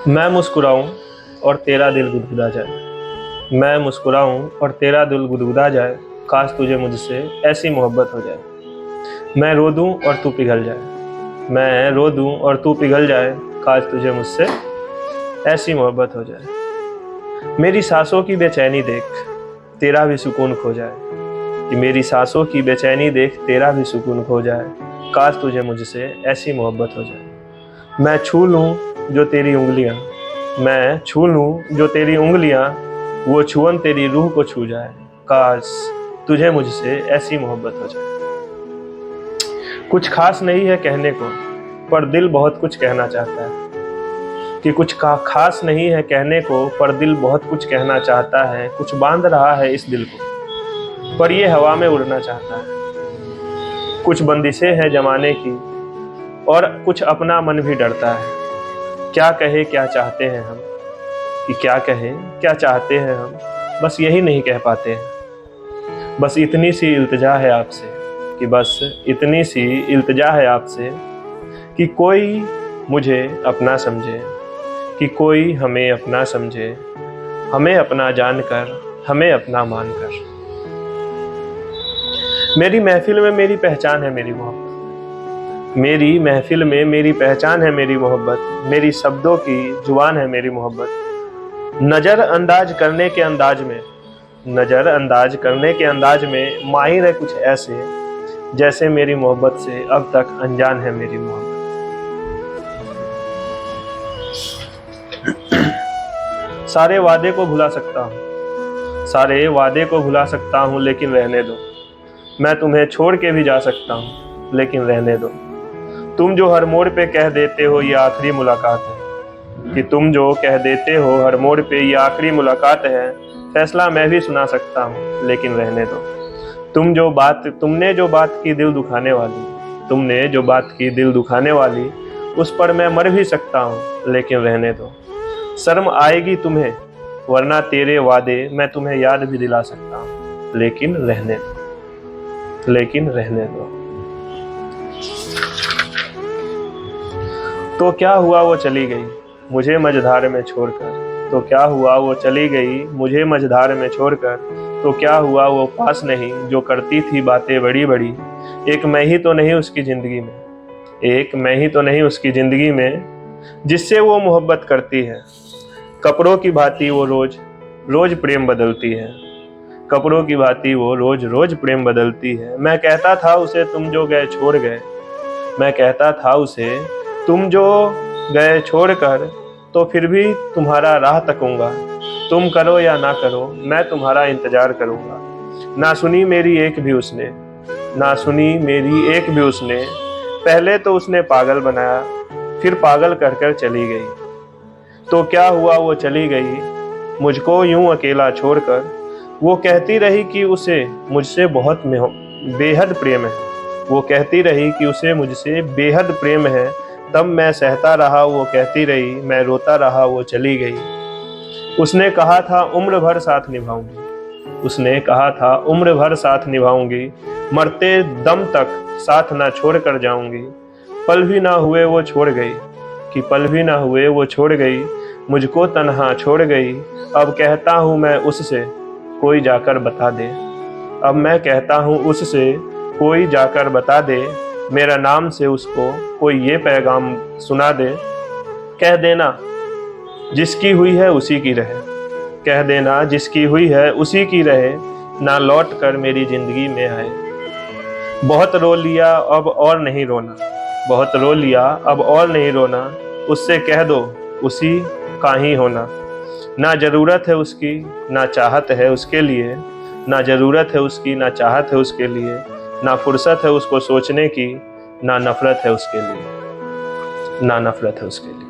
मैं मुस्कुराऊं और तेरा दिल गुदगुदा जाए। मैं मुस्कुराऊं और तेरा दिल गुदगुदा जाए। काश तुझे मुझसे ऐसी मोहब्बत हो जाए। मैं रो दूं और तू पिघल जाए। मैं रो दूं और तू पिघल जाए। काश तुझे मुझसे ऐसी मोहब्बत हो जाए। मेरी सांसों की बेचैनी देख तेरा भी सुकून खो जाए। कि मेरी सांसों की बेचैनी देख तेरा भी सुकून खो जाए। काश तुझे मुझसे ऐसी मोहब्बत हो जाए। मैं छू लूं जो तेरी उंगलियां, मैं छू लूं जो तेरी उंगलियां, वो छुअन तेरी रूह को छू जाए। काश तुझे मुझसे ऐसी मोहब्बत हो जाए। कुछ खास नहीं है कहने को, पर दिल बहुत कुछ कहना चाहता है। कि कुछ खास नहीं है कहने को, पर दिल बहुत कुछ कहना चाहता है। कुछ बांध रहा है इस दिल को, पर ये हवा में उड़ना चाहता है। कुछ बंदिशें हैं जमाने की, और कुछ अपना मन भी डरता है। क्या कहे क्या चाहते हैं हम, कि क्या कहे क्या चाहते हैं हम, बस यही नहीं कह पाते हैं। बस इतनी सी इल्तिजा है आपसे, कि बस इतनी सी इल्तिजा है आपसे, कि कोई मुझे अपना समझे। कि कोई हमें अपना समझे, हमें अपना जानकर, हमें अपना मानकर। मेरी महफिल में मेरी पहचान है मेरी मोहब्बत। मेरी महफिल में मेरी पहचान है मेरी मोहब्बत। मेरी शब्दों की जुबान है मेरी मोहब्बत। नज़र अंदाज करने के अंदाज में, नज़र अंदाज करने के अंदाज में माहिर है कुछ ऐसे, जैसे मेरी मोहब्बत से अब तक अनजान है मेरी मोहब्बत। सारे वादे को भुला सकता हूँ, सारे वादे को भुला सकता हूँ, लेकिन रहने दो। मैं तुम्हें छोड़ के भी जा सकता हूँ, लेकिन रहने दो। तुम जो हर मोड़ पे कह देते हो ये आखिरी मुलाकात है। कि तुम जो कह देते हो हर मोड़ पे ये आखिरी मुलाकात है। फैसला मैं भी सुना सकता हूँ, लेकिन रहने दो। तुमने जो बात की दिल दुखाने वाली, तुमने जो बात की दिल दुखाने वाली, उस पर मैं मर भी सकता हूँ, लेकिन रहने दो। शर्म आएगी तुम्हें, वरना तेरे वादे मैं तुम्हें याद भी दिला सकता हूँ, लेकिन रहने दो, लेकिन रहने दो। तो क्या हुआ वो चली गई मुझे मझधार में छोड़कर। तो क्या हुआ वो चली गई मुझे मझधार में छोड़कर। तो क्या हुआ वो पास नहीं जो करती थी बातें बड़ी बड़ी। एक मैं ही तो नहीं उसकी ज़िंदगी में, एक मैं ही तो नहीं उसकी ज़िंदगी में, जिससे वो मोहब्बत करती है। कपड़ों की भांति वो रोज़ रोज़ प्रेम बदलती है। कपड़ों की भांति वो रोज़ रोज़ प्रेम बदलती है। मैं कहता था उसे तुम जो गए छोड़ गए, मैं कहता था उसे तुम जो गए छोड़कर, तो फिर भी तुम्हारा राह तकूंगा। तुम करो या ना करो मैं तुम्हारा इंतजार करूंगा। ना सुनी मेरी एक भी उसने, ना सुनी मेरी एक भी उसने। पहले तो उसने पागल बनाया, फिर पागल कर कर चली गई। तो क्या हुआ वो चली गई मुझको यूं अकेला छोड़कर। वो कहती रही कि उसे मुझसे बहुत बेहद प्रेम है। वो कहती रही कि उसे मुझसे बेहद प्रेम है। तब मैं सहता रहा वो कहती रही, मैं रोता रहा वो चली गई। उसने कहा था उम्र भर साथ निभाऊंगी, उसने कहा था उम्र भर साथ निभाऊंगी। मरते दम तक साथ ना छोड़ कर जाऊंगी। पल भी ना हुए वो छोड़ गई, कि पल भी ना हुए वो छोड़ गई। मुझको तन्हा छोड़ गई। अब कहता हूँ मैं उससे कोई जाकर बता दे। अब मैं कहता हूँ उससे कोई जाकर बता दे। मेरा नाम से उसको कोई ये पैगाम सुना दे। कह देना जिसकी हुई है उसी की रहे, कह देना जिसकी हुई है उसी की रहे। ना लौट कर मेरी ज़िंदगी में आए। बहुत रो लिया अब और नहीं रोना, बहुत रो लिया अब और नहीं रोना। उससे कह दो उसी का ही होना। ना ज़रूरत है उसकी ना चाहत है उसके लिए, ना ज़रूरत है उसकी ना चाहत है उसके लिए। ना फुर्सत है उसको सोचने की, ना नफ़रत है उसके लिए, ना नफ़रत है उसके लिए।